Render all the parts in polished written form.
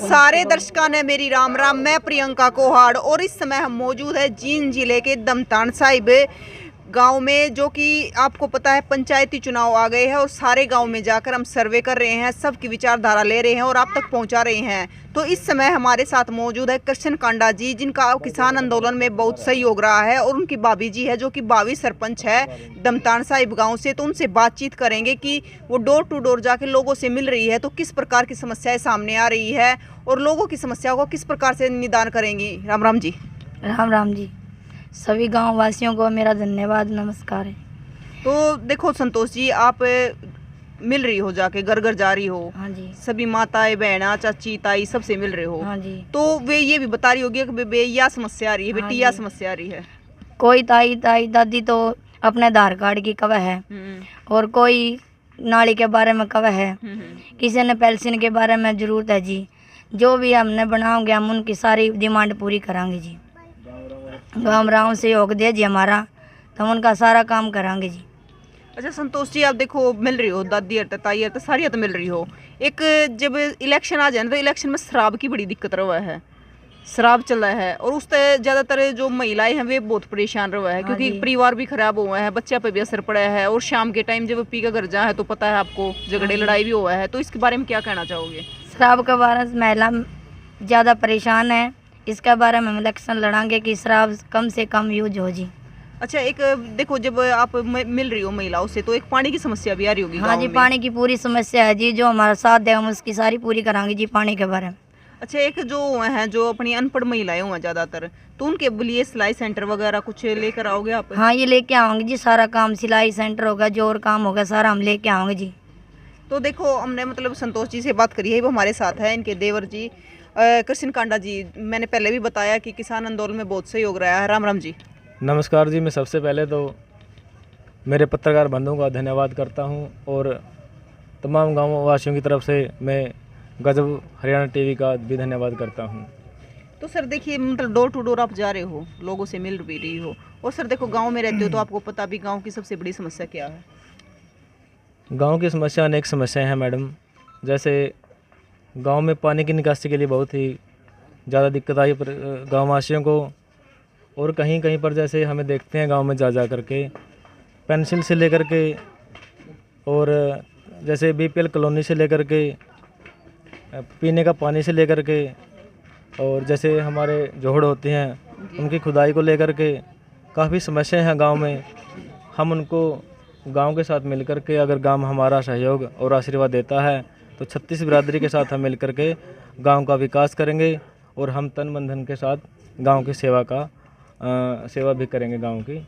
सारे दर्शकों ने मेरी राम राम। मैं प्रियंका कोहाड़ और इस समय हम मौजूद है जींद जिले के दमतान साहिब गांव में, जो कि आपको पता है पंचायती चुनाव आ गए हैं और सारे गांव में जाकर हम सर्वे कर रहे हैं, सबकी विचारधारा ले रहे हैं और आप तक पहुंचा रहे हैं। तो इस समय हमारे साथ मौजूद है कृष्ण कांडा जी, जिनका किसान आंदोलन में बहुत सहयोग रहा है, और उनकी भाभी जी है जो कि भावी सरपंच है दमतान साहिब गांव से। तो उनसे बातचीत करेंगे कि वो डोर टू डोर जाके लोगों से मिल रही है तो किस प्रकार की समस्याएं सामने आ रही है और लोगों की समस्याओं को किस प्रकार से निदान करेंगी। राम राम जी। राम राम जी। सभी गांव वासियों को मेरा धन्यवाद, नमस्कार है। तो देखो संतोष जी, आप मिल रही हो, जाके घर घर जा रही हो। हाँ जी। सभी माताएं बहना चाची ताई सबसे मिल रहे हो। हाँ जी। तो वे ये भी बता रही होगी कि बेबे यह समस्या आ रही है, बेटी यह समस्या आ रही है। कोई ताई दादी तो अपने आधार कार्ड की कवह है और कोई नाली के बारे में कवह है, किसी ने पेंशन के बारे में जरूरत है जी। जो भी हमने बनाओगे हम उनकी सारी डिमांड पूरी करांगे जी। गाँव राव से योग दे जी हमारा, तो हम उनका सारा काम करांगे जी। अच्छा संतोष जी, आप देखो मिल रही हो, दादी हरते ताई हरते सारी तो मिल रही हो। एक जब इलेक्शन आ जाए तो इलेक्शन में शराब की बड़ी दिक्कत रहा है, शराब चल रहा है और उससे ज़्यादातर जो महिलाएं हैं वे बहुत परेशान रहा है, क्योंकि परिवार भी खराब हुआ है, बच्चा पे भी असर पड़ा है और शाम के टाइम जब पी का घर जा है तो पता है आपको झगड़े लड़ाई भी हुआ है। तो इसके बारे में क्या कहना चाहोगे? शराब के बारे में महिला ज़्यादा परेशान है, इसके बारे में हम इलेक्शन लड़ांगे कि शराब कम से कम यूज हो जी। अच्छा, एक देखो जब आप मिल रही हो महिलाओं से तो एक पानी की समस्या भी आ रही होगी। हाँ जी, पानी की पूरी समस्या है जी, जो हमारा साथ देगा हम उसकी सारी पूरी करांगे जी पानी के बारे में। अच्छा, एक जो हैं जो अपनी अनपढ़ महिलाएं हुआ ज़्यादातर, तो उनके लिए सिलाई सेंटर वगैरह कुछ लेकर आओगे आप? हाँ, ये लेके आओगे जी, सारा काम सिलाई सेंटर होगा, जो और काम होगा सारा हम लेके आओगे जी। तो देखो हमने मतलब संतोष जी से बात करी है, वो हमारे साथ है, इनके देवर जी कृष्ण कांडा जी। मैंने पहले भी बताया कि किसान आंदोलन में बहुत सहयोग रहा है। राम राम जी। नमस्कार जी। मैं सबसे पहले तो मेरे पत्रकार बंधुओं का धन्यवाद करता हूं और तमाम गाँव वासियों की तरफ से मैं गजब हरियाणा टीवी का भी धन्यवाद करता हूं। तो सर देखिए, मतलब डोर टू डोर आप जा रहे हो, लोगों से मिल भी रही हो, और सर देखो गाँव में रहते हो तो आपको पता भी गाँव की सबसे बड़ी समस्या क्या है। गाँव की समस्या अनेक समस्याएँ हैं मैडम। जैसे गाँव में पानी की निकासी के लिए बहुत ही ज़्यादा दिक्कत आई गाँव वासियों को, और कहीं कहीं पर जैसे हमें देखते हैं गांव में जा करके पेंसिल से लेकर के और जैसे बीपीएल कॉलोनी से लेकर के पीने का पानी से लेकर के, और जैसे हमारे जोहड़ होते हैं उनकी खुदाई को लेकर के काफ़ी समस्याएं हैं गांव में। हम उनको गांव के साथ मिलकर के, अगर गांव हमारा सहयोग और आशीर्वाद देता है तो 36 बिरादरी के साथ हम मिलकर के गाँव का विकास करेंगे और हम तन मन धन के साथ गाँव की सेवा भी करेंगे गांव की।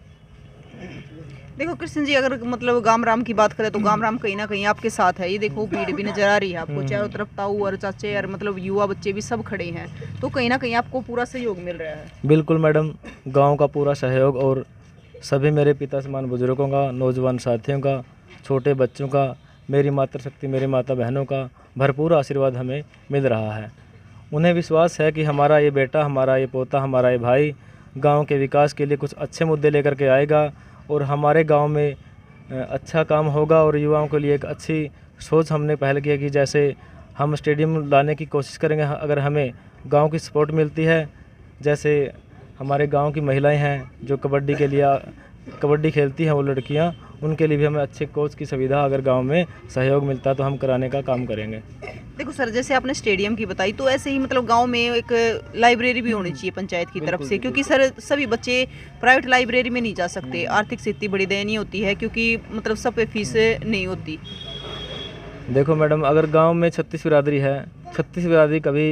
देखो कृष्ण जी, अगर मतलब गाम राम की बात करें तो गाम राम कहीं ना कहीं आपके साथ है। ये देखो भीड़ भी नजर आ रही है आपको, चारों तरफ ताऊ और चाचे और मतलब युवा बच्चे भी सब खड़े हैं, तो कहीं ना कहीं आपको पूरा सहयोग मिल रहा है। बिल्कुल मैडम, गांव का पूरा सहयोग और सभी मेरे पिता समान बुजुर्गों का, नौजवान साथियों का, छोटे बच्चों का, मेरी मातृशक्ति मेरी माता बहनों का भरपूर आशीर्वाद हमें मिल रहा है। उन्हें विश्वास है कि हमारा ये बेटा, हमारा ये पोता, हमारा ये भाई गांव के विकास के लिए कुछ अच्छे मुद्दे लेकर के आएगा और हमारे गांव में अच्छा काम होगा और युवाओं के लिए एक अच्छी सोच हमने पहल किया कि जैसे हम स्टेडियम लाने की कोशिश करेंगे अगर हमें गांव की सपोर्ट मिलती है। जैसे हमारे गांव की महिलाएं हैं जो कबड्डी खेलती हैं, वो लड़कियां, उनके लिए भी हमें अच्छे कोच की सुविधा अगर गांव में सहयोग मिलता है तो हम कराने का काम करेंगे। देखो सर, जैसे आपने स्टेडियम की बताई, तो ऐसे ही मतलब गांव में एक लाइब्रेरी भी होनी चाहिए पंचायत की तरफ से, क्योंकि सर सभी बच्चे प्राइवेट लाइब्रेरी में नहीं जा सकते, आर्थिक स्थिति बड़ी दयनीय होती है, क्योंकि मतलब सब पे फीस नहीं होती। देखो मैडम, अगर गांव में 36 बिरादरी है, 36 बिरादरी कभी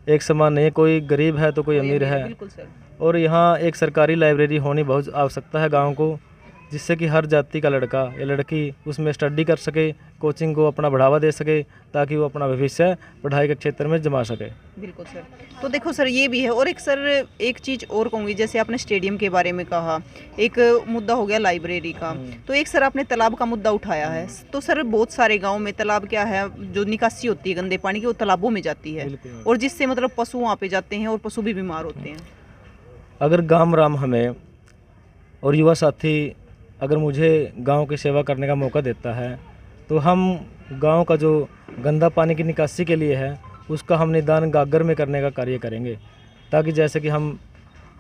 एक समान नहीं है, कोई गरीब है तो कोई अमीर है। बिल्कुल सर। और यहाँ एक सरकारी लाइब्रेरी होनी बहुत आवश्यकता है गांव को, जिससे कि हर जाति का लड़का या लड़की उसमें स्टडी कर सके, कोचिंग को अपना बढ़ावा दे सके, ताकि वो अपना भविष्य पढ़ाई के क्षेत्र में जमा सके। बिल्कुल सर। तो देखो सर, ये भी है, और एक सर एक चीज़ और कहूँगी, जैसे आपने स्टेडियम के बारे में कहा, एक मुद्दा हो गया लाइब्रेरी का, तो एक सर आपने तालाब का मुद्दा उठाया है। तो सर बहुत सारे गाँव में तालाब क्या है, जो निकासी होती है गंदे पानी की, वो तालाबों में जाती है और जिससे मतलब पशु वहाँ पे जाते हैं और पशु भी बीमार होते हैं। अगर गाम राम हमें और युवा साथी अगर मुझे गांव की सेवा करने का मौका देता है तो हम गांव का जो गंदा पानी की निकासी के लिए है उसका हम निदान गागर में करने का कार्य करेंगे, ताकि जैसे कि हम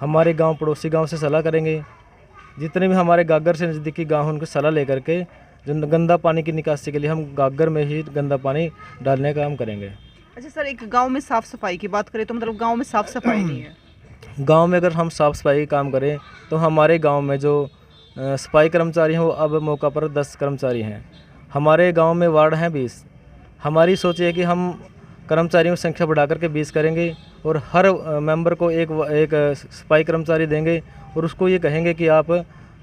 हमारे गांव पड़ोसी गांव से सलाह करेंगे, जितने भी हमारे गागर से नज़दीकी गांव हैं उनको सलाह लेकर के जो गंदा पानी की निकासी के लिए हम गागर में ही गंदा पानी डालने का काम करेंगे। अच्छा सर, एक गांव में साफ सफाई की बात करें तो मतलब गांव में साफ सफाई नहीं है। गांव में अगर हम साफ़ सफाई काम करें तो हमारे गांव में जो सफाई कर्मचारी हैं वो अब मौका पर 10 कर्मचारी हैं। हमारे गांव में वार्ड हैं 20। हमारी सोच है कि हम कर्मचारियों की संख्या बढ़ा करके 20 करेंगे और हर मेंबर को एक सफाई कर्मचारी देंगे और उसको ये कहेंगे कि आप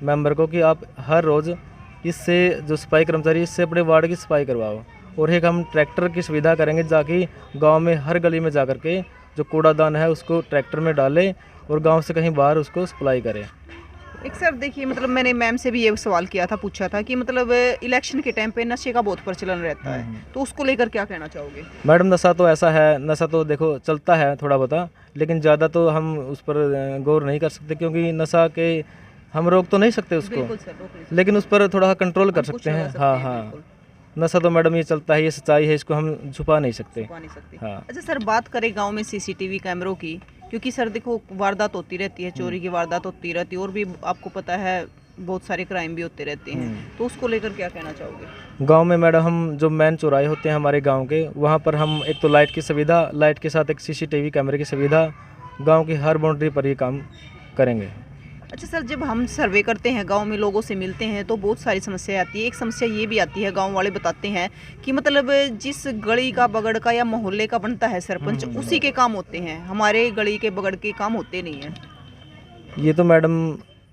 मेंबर को कि आप हर रोज़ इससे जो सफाई कर्मचारी इससे अपने वार्ड की सफाई करवाओ। और एक हम ट्रैक्टर की सुविधा करेंगे ताकि गांव में हर गली में जा कर के जो कूड़ादान है उसको ट्रैक्टर में डालें और गांव से कहीं बाहर उसको सप्लाई करें। एक सर देखिए, मतलब मैंने मैम से भी ये सवाल किया था, पूछा था कि मतलब इलेक्शन के टाइम पे नशे का बहुत प्रचलन रहता है, तो उसको लेकर क्या कहना चाहोगे? मैडम नशा तो ऐसा है, नशा तो देखो चलता है थोड़ा बहुत, लेकिन ज़्यादा तो हम उस पर गौर नहीं कर सकते, क्योंकि नशा के हम रोक तो नहीं सकते उसको, बिल्कुल सर, रोक नहीं सकते। लेकिन उस पर थोड़ा कंट्रोल कर हम कुछ सकते हैं। लगा हाँ सकते हैं, हाँ, बिल्कुल। नशा तो मैडम ये चलता है, ये सच्चाई है, इसको हम छुपा नहीं सकते। छुपा नहीं सकते। हाँ। अच्छा सर, बात करें गांव में सीसीटीवी कैमरों की, क्योंकि सर देखो वारदात होती रहती है, चोरी की वारदात होती रहती है और भी आपको पता है बहुत सारे क्राइम भी होते रहते हैं, तो उसको लेकर क्या कहना चाहोगे? गांव में मैडम हम जो मेन चौराहे होते हैं हमारे गांव के, वहां पर हम एक तो लाइट की सुविधा, लाइट के साथ एक सीसीटीवी कैमरे की सुविधा, गांव की हर बाउंड्री पर ये काम करेंगे। अच्छा सर, जब हम सर्वे करते हैं, गांव में लोगों से मिलते हैं, तो बहुत सारी समस्याएं आती है। एक समस्या ये भी आती है, गांव वाले बताते हैं कि मतलब जिस गली का बगड़ का या मोहल्ले का बनता है सरपंच, उसी के काम होते हैं, हमारे गली के बगड़ के काम होते नहीं हैं। ये तो मैडम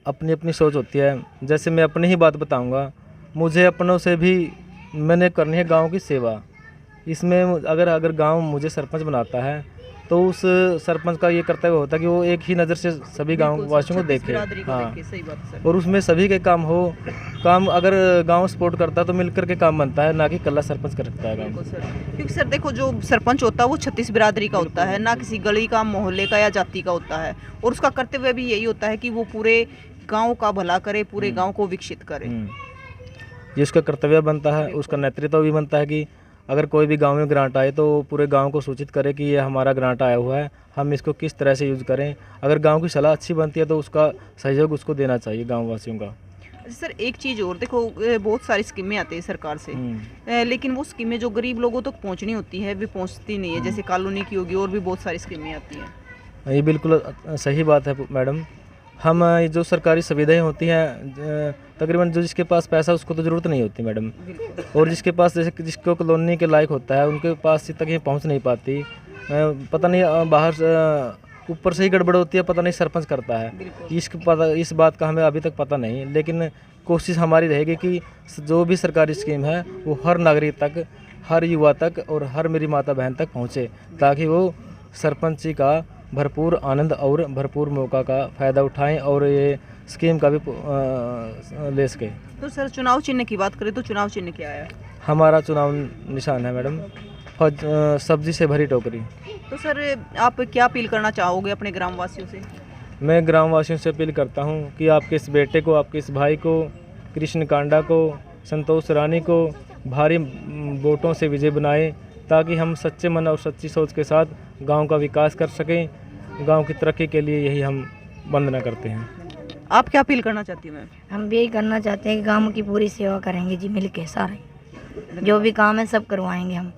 अपनी अपनी सोच होती है। जैसे मैं अपनी ही बात बताऊंगा, मुझे अपनों से भी मैंने करनी है गांव की सेवा। इसमें अगर गांव मुझे सरपंच बनाता है तो उस सरपंच का ये कर्तव्य होता है कि वो एक ही नज़र से सभी गांव वासियों को देखे। हाँ, सही बात है सर। और उसमें सभी के काम हो, काम अगर गांव सपोर्ट करता है तो मिलकर के काम बनता है, ना कि कल्ला सरपंच करता है काम। बिल्कुल सर, क्योंकि सर देखो जो सरपंच होता है वो 36 बिरादरी का होता है, ना किसी गली का, मोहल्ले का या जाति का होता है, और उसका कर्तव्य भी यही होता है कि वो पूरे गांव का भला करे, पूरे गांव को विकसित करे। ये उसका कर्तव्य बनता है। उसका नेतृत्व भी बनता है कि अगर कोई भी गांव में ग्रांट आए तो पूरे गांव को सूचित करे कि ये हमारा ग्रांट आया हुआ है, हम इसको किस तरह से यूज़ करें। अगर गांव की सलाह अच्छी बनती है तो उसका सहयोग उसको देना चाहिए गाँव वासियों का। सर एक चीज़ और देखो, बहुत सारी स्कीमें आती है सरकार से, लेकिन वो स्कीमें जो गरीब लोगों तक पहुंचनी होती है वे पहुंचती नहीं है। जैसे कॉलोनी की होगी, और भी बहुत सारी स्कीमें आती हैं। ये बिल्कुल सही बात है मैडम। हम जो सरकारी सुविधाएं होती हैं, तकरीबन जो जिसके पास पैसा उसको तो ज़रूरत नहीं होती मैडम, और जिसके पास जैसे जिसको कॉलोनी के लायक होता है उनके पास तक ये पहुंच नहीं पाती। पता नहीं बाहर ऊपर से ही गड़बड़ होती है, पता नहीं सरपंच करता है, इस बात का हमें अभी तक पता नहीं। लेकिन कोशिश हमारी रहेगी कि जो भी सरकारी स्कीम है वो हर नागरिक तक, हर युवा तक और हर मेरी माता बहन तक पहुँचे, ताकि वो सरपंची का भरपूर आनंद और भरपूर मौका का फ़ायदा उठाएं और ये स्कीम का भी ले सके। तो सर चुनाव चिन्ह की बात करें तो चुनाव चिन्ह क्या है? हमारा चुनाव निशान है मैडम सब्जी से भरी टोकरी। तो सर आप क्या अपील करना चाहोगे अपने ग्रामवासियों से? मैं ग्रामवासियों से अपील करता हूं कि आपके इस बेटे को, आपके इस भाई को, कृष्ण कांडा को, संतोष रानी को भारी वोटों से विजय बनाएं, ताकि हम सच्चे मन और सच्ची सोच के साथ गांव का विकास कर सकें। गांव की तरक्की के लिए यही हम वंदना करते हैं। आप क्या अपील करना चाहती हैं मैम? हम भी यही करना चाहते हैं कि गांव की पूरी सेवा करेंगे जी, मिल के सारे जो भी काम है सब करवाएंगे हम।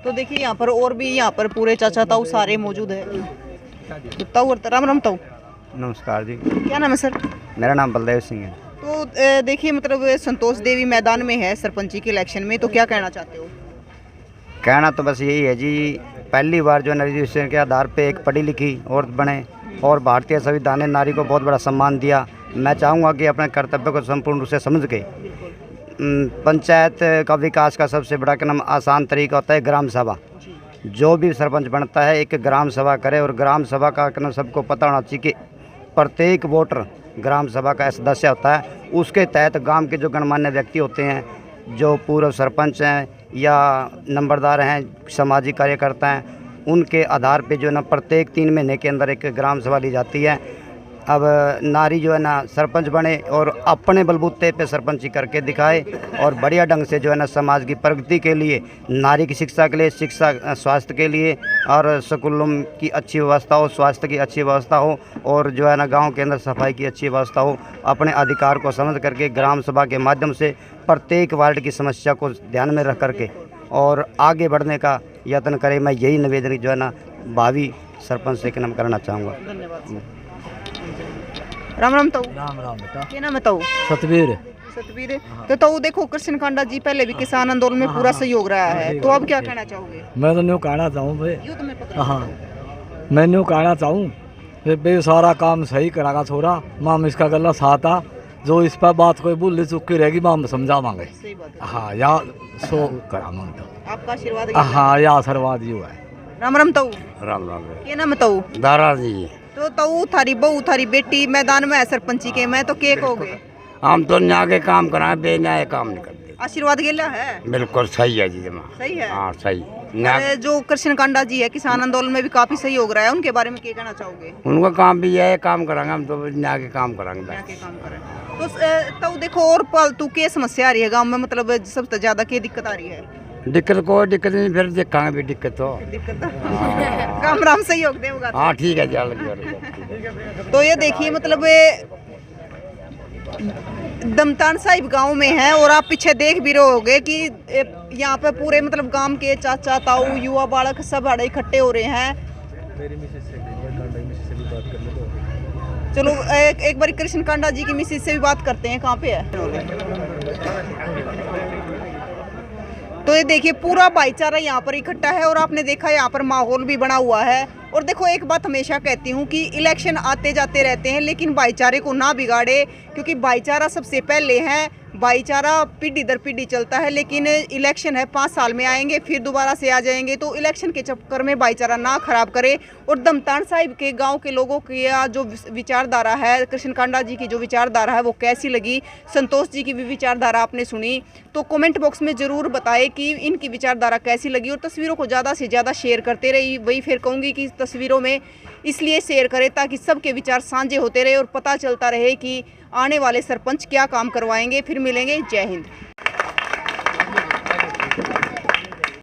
तो देखिए यहाँ पर और भी यहाँ पर पूरे चाचा ताऊ सारे मौजूद है। ताऊ और राम राम ताऊ। नमस्कार जी। क्या नाम है सर? मेरा नाम बलदेव सिंह है। तो देखिए मतलब संतोष देवी मैदान में है सरपंची के इलेक्शन में, तो क्या कहना चाहते हो? कहना तो बस यही है जी, पहली बार जो रिजर्वेशन के आधार पे एक पढ़ी लिखी औरत बने और भारतीय संविधान ने नारी को बहुत बड़ा सम्मान दिया। मैं चाहूँगा कि अपने कर्तव्य को संपूर्ण रूप से समझ के पंचायत का विकास का सबसे बड़ा नाम आसान तरीका होता है ग्राम सभा। जो भी सरपंच बनता है एक ग्राम सभा करे, और ग्राम सभा का नाम सबको पता होना चाहिए कि प्रत्येक वोटर ग्राम सभा का सदस्य होता है। उसके तहत गांव के जो गणमान्य व्यक्ति होते हैं, जो पूर्व सरपंच हैं या नंबरदार हैं, सामाजिक कार्यकर्ता हैं, उनके आधार पे जो ना प्रत्येक 3 महीने के अंदर एक ग्राम सभा ली जाती है। अब नारी जो है ना सरपंच बने और अपने बलबूते पे सरपंची करके दिखाए और बढ़िया ढंग से जो है ना समाज की प्रगति के लिए, नारी की शिक्षा के लिए, शिक्षा स्वास्थ्य के लिए और स्कूलों की अच्छी व्यवस्था हो, स्वास्थ्य की अच्छी व्यवस्था हो और जो है ना गांव के अंदर सफाई की अच्छी व्यवस्था हो। अपने अधिकार को समझ करके ग्राम सभा के माध्यम से प्रत्येक वार्ड की समस्या को ध्यान में रख करके और आगे बढ़ने का यत्न करें। मैं यही निवेदन जो है ना भावी सरपंच से नाम करना चाहूँगा। धन्यवाद। राम राम ताऊ। राम राम बेटा। क्या नाम है ताऊ? सतवीर। सतवीर। तो ताऊ देखो कृष्ण कांडा जी पहले भी किसान आंदोलन में पूरा सहयोग रहा है, तो अब क्या कहना चाहोगे? मैं तो न्यू कहना चाहूँ भाई, यूं तो मैं पकड़ हाँ मैं न्यू कहना चाहूँ बे सारा काम सही करागा थोड़ा माम इसका गला साता जो इस पर बात कोई भूल चुकी रहेगी माम समझावांगे। सही बात है। हाँ या सो करा मन तो आपका आशीर्वाद। हाँ या आशीर्वाद यू है। राम राम ताऊ। राम राम। क्या नाम है ताऊ? दारा जी। तो ताऊ थारी बहू थारी बेटी मैदान में है सरपंची के, मैं तो के कहोगे? हम तो न्याय के काम कराए, बेन्याय काम नहीं करते। आशीर्वाद गेला है? बिल्कुल सही है जी जमा। सही है। हाँ सही। अरे जो कृष्ण कांडा जी है किसान आंदोलन में भी काफी सहयोग रहा है, उनके बारे में क्या कहना चाहोगे? उनका काम भी है, काम कराएंगे हम तो न्याय के काम कराएंगे। क्या के काम करें? तो देखो और पालतू के समस्या आ रही है गांव में, मतलब सबसे ज्यादा क्या दिक्कत आ रही है? दिक्कत कोई दिक्कत नहीं, फिर देखेंगे भी दिक्कत तो। दिक्कत राम राम सहयोग देगा। हाँ ठीक है जी। तो ये देखिए मतलब दमतान साहिब गांव में है और आप पीछे देख भी रहे होगे कि यहाँ पे पूरे मतलब गांव के चाचा ताऊ युवा बालक सब बड़े इकट्ठे हो रहे हैं। चलो एक बार कृष्ण कांडा जी की मिसेज से भी बात करते हैं, कहाँ पे है। तो ये देखिए पूरा भाईचारा यहाँ पर इकट्ठा है और आपने देखा यहाँ पर माहौल भी बना हुआ है। और देखो एक बात हमेशा कहती हूँ कि इलेक्शन आते जाते रहते हैं लेकिन भाईचारे को ना बिगाड़े, क्योंकि भाईचारा सबसे पहले है। भाईचारा पीढ़ी दर पीढ़ी चलता है, लेकिन इलेक्शन है 5 साल में आएंगे फिर दोबारा से आ जाएंगे, तो इलेक्शन के चक्कर में भाईचारा ना खराब करे। और दमतान साहिब के गांव के लोगों की जो विचारधारा है, कृष्ण कांडा जी की जो विचारधारा है वो कैसी लगी, संतोष जी की भी विचारधारा आपने सुनी, तो कमेंट बॉक्स में ज़रूर बताएं कि इनकी विचारधारा कैसी लगी। और तस्वीरों को ज़्यादा से ज़्यादा शेयर करते रही, वही फिर कहूँगी कि तस्वीरों में इसलिए शेयर करें ताकि सबके विचार साझे होते रहे और पता चलता रहे कि आने वाले सरपंच क्या काम करवाएंगे। फिर मिलेंगे। जय हिंद।